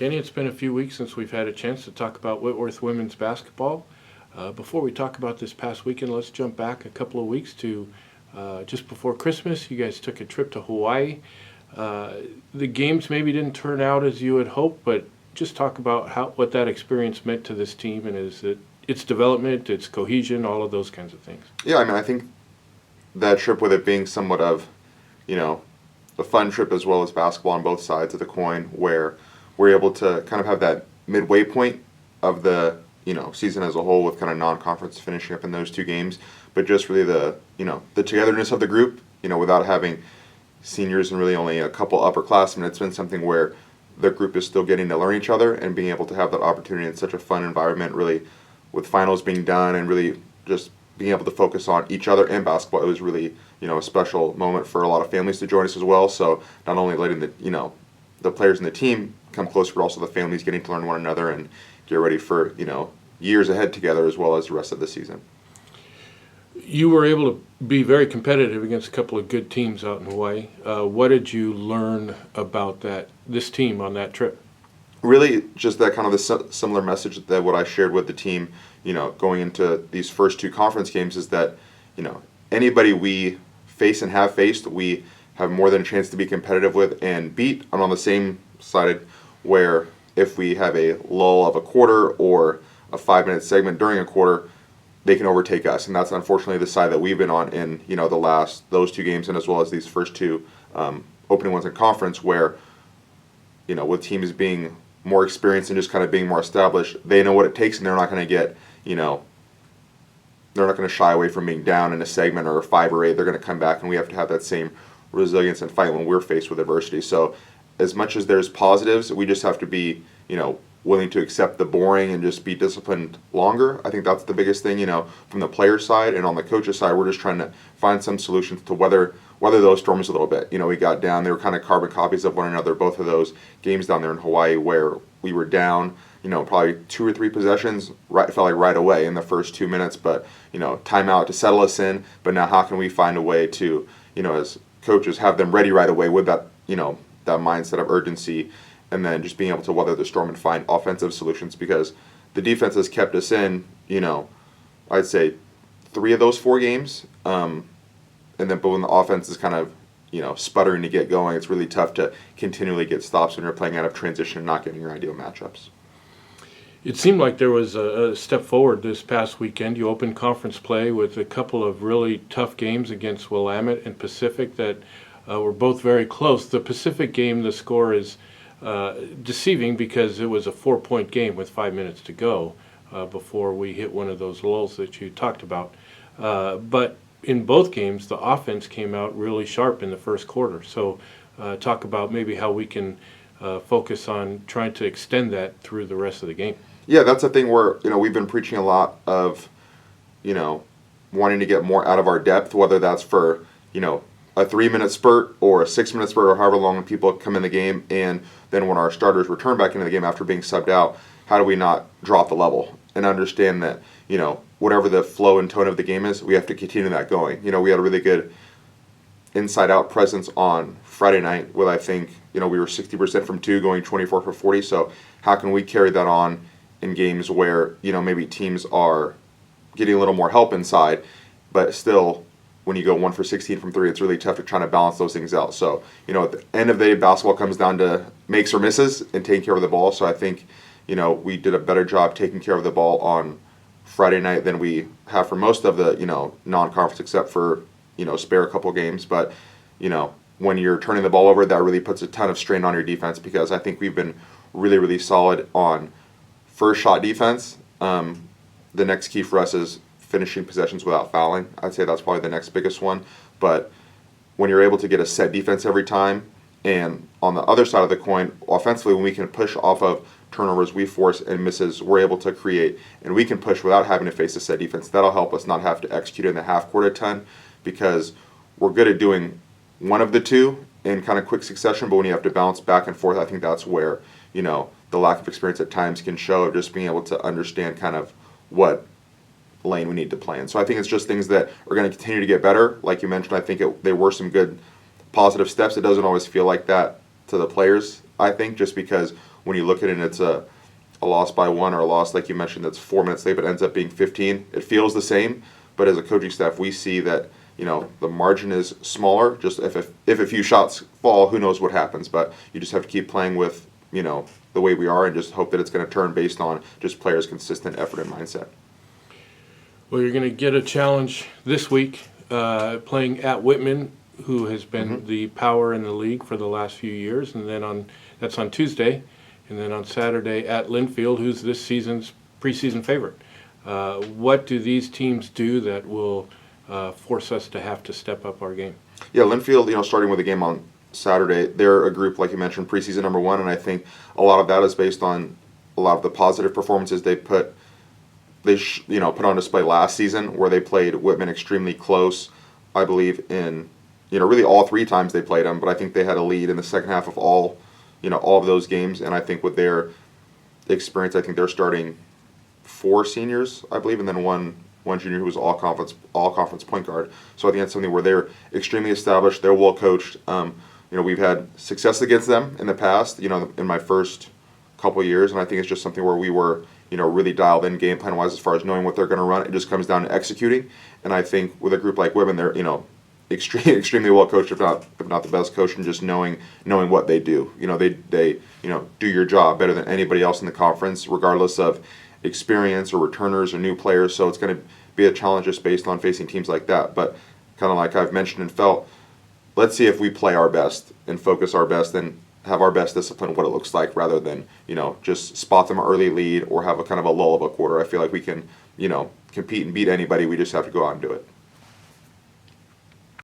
Kenny. It's been a few weeks since we've had a chance to talk about Whitworth women's basketball. Before we talk about this past weekend, let's jump back a couple of weeks to just before Christmas. You guys took a trip to Hawaii. The games maybe didn't turn out as you had hoped, but just talk about what that experience meant to this team and its development, its cohesion, all of those kinds of things. Yeah, I think that trip, with it being somewhat of, a fun trip as well as basketball on both sides of the coin, where we're able to kind of have that midway point of the season as a whole, with kind of non-conference finishing up in those two games, but just really the togetherness of the group, without having seniors and really only a couple upperclassmen. It's been something where the group is still getting to learn each other and being able to have that opportunity in such a fun environment, really, with finals being done and really just being able to focus on each other and basketball. It was really, a special moment for a lot of families to join us as well. So not only letting the players and the team come closer, but also the families getting to learn one another and get ready for, years ahead together, as well as the rest of the season. You were able to be very competitive against a couple of good teams out in Hawaii. What did you learn about this team on that trip? Really, just that kind of the similar message that what I shared with the team, going into these first two conference games, is that, anybody we face and have faced, we have more than a chance to be competitive with and beat. I'm on the same side where if we have a lull of a quarter or a 5-minute segment during a quarter, they can overtake us, and that's unfortunately the side that we've been on in those two games, and as well as these first two opening ones in conference, where with teams being more experienced and just kind of being more established, they know what it takes, and they're not going to get they're not going to shy away from being down in a segment or a 5 or 8. They're going to come back, and we have to have that same resilience and fight when we're faced with adversity. So as much as there's positives, we just have to be willing to accept the boring and just be disciplined longer. I think that's the biggest thing, from the player side, and on the coach's side, we're just trying to find some solutions to weather those storms a little bit. We got down, they were kind of carbon copies of one another, both of those games down there in Hawaii, where we were down, probably 2 or 3 possessions, felt like right away in the first 2 minutes, but, timeout to settle us in. But now how can we find a way to, as coaches, have them ready right away with that, that mindset of urgency, and then just being able to weather the storm and find offensive solutions, because the defense has kept us in, I'd say 3 of those 4 games. But when the offense is kind of, sputtering to get going, it's really tough to continually get stops when you're playing out of transition and not getting your ideal matchups. It seemed like there was a step forward this past weekend. You opened conference play with a couple of really tough games against Willamette and Pacific that were both very close. The Pacific game, the score is deceiving because it was a 4-point game with 5 minutes to go before we hit one of those lulls that you talked about. But in both games, the offense came out really sharp in the first quarter. So talk about maybe how we can focus on trying to extend that through the rest of the game. Yeah, that's a thing where, we've been preaching a lot of, wanting to get more out of our depth, whether that's for, a 3-minute spurt or a 6-minute spurt, or however long people come in the game, and then when our starters return back into the game after being subbed out, how do we not drop the level and understand that, whatever the flow and tone of the game is, we have to continue that going. We had a really good inside-out presence on Friday night with, I think, we were 60% from 2, going 24 for 40. So how can we carry that on in games where, maybe teams are getting a little more help inside, but still, when you go 1 for 16 from 3, it's really tough to try to balance those things out. So, at the end of the day, basketball comes down to makes or misses and taking care of the ball. So I think, we did a better job taking care of the ball on Friday night than we have for most of the, non-conference, except for, spare a couple games. But, when you're turning the ball over, that really puts a ton of strain on your defense, because I think we've been really, really solid on first shot defense. The next key for us is finishing possessions without fouling. I'd say that's probably the next biggest one. But when you're able to get a set defense every time, and on the other side of the coin, offensively, when we can push off of turnovers we force and misses, we're able to create, and we can push without having to face a set defense. That'll help us not have to execute in the half court a ton, because we're good at doing one of the two in kind of quick succession, but when you have to bounce back and forth, I think that's where, the lack of experience at times can show, just being able to understand kind of what lane we need to play in. So I think it's just things that are going to continue to get better. Like you mentioned, I think there were some good positive steps. It doesn't always feel like that to the players, I think, just because when you look at it and it's a loss by one or a loss, like you mentioned, that's 4 minutes late, but ends up being 15. It feels the same, but as a coaching staff, we see that, you know, the margin is smaller. Just if a few shots fall, who knows what happens, but you just have to keep playing with, you know, the way we are and just hope that it's going to turn based on just players' consistent effort and mindset. Well, you're going to get a challenge this week playing at Whitman, who has been the power in the league for the last few years, and then that's on Tuesday, and then on Saturday at Linfield, who's this season's preseason favorite. What do these teams do that will force us to have to step up our game? Yeah, Linfield, you know, starting with the game on Saturday, they're a group, like you mentioned, preseason number one, and I think a lot of that is based on a lot of the positive performances they put on display last season, where they played Whitman extremely close, I believe, in, you know, really all three times they played them, but I think they had a lead in the second half of all of those games, and I think with their experience, I think they're starting 4 seniors, I believe, and then one junior who was all conference point guard. So I think that's something where they're extremely established, they're well coached. You know, we've had success against them in the past, you know, in my first couple of years, and I think it's just something where we were, you know, really dialed in game plan wise as far as knowing what they're going to run. It just comes down to executing, and I think with a group like Whitman, they're, you know, extremely well coached, if not the best coach, and just knowing what they do. You know, they you know, do your job better than anybody else in the conference, regardless of experience or returners or new players. So it's going to be a challenge just based on facing teams like that. But kind of like I've mentioned and felt, let's see if we play our best and focus our best and have our best discipline, what it looks like, rather than, you know, just spot them early lead or have a kind of a lull of a quarter. I feel like we can, you know, compete and beat anybody. We just have to go out and do it.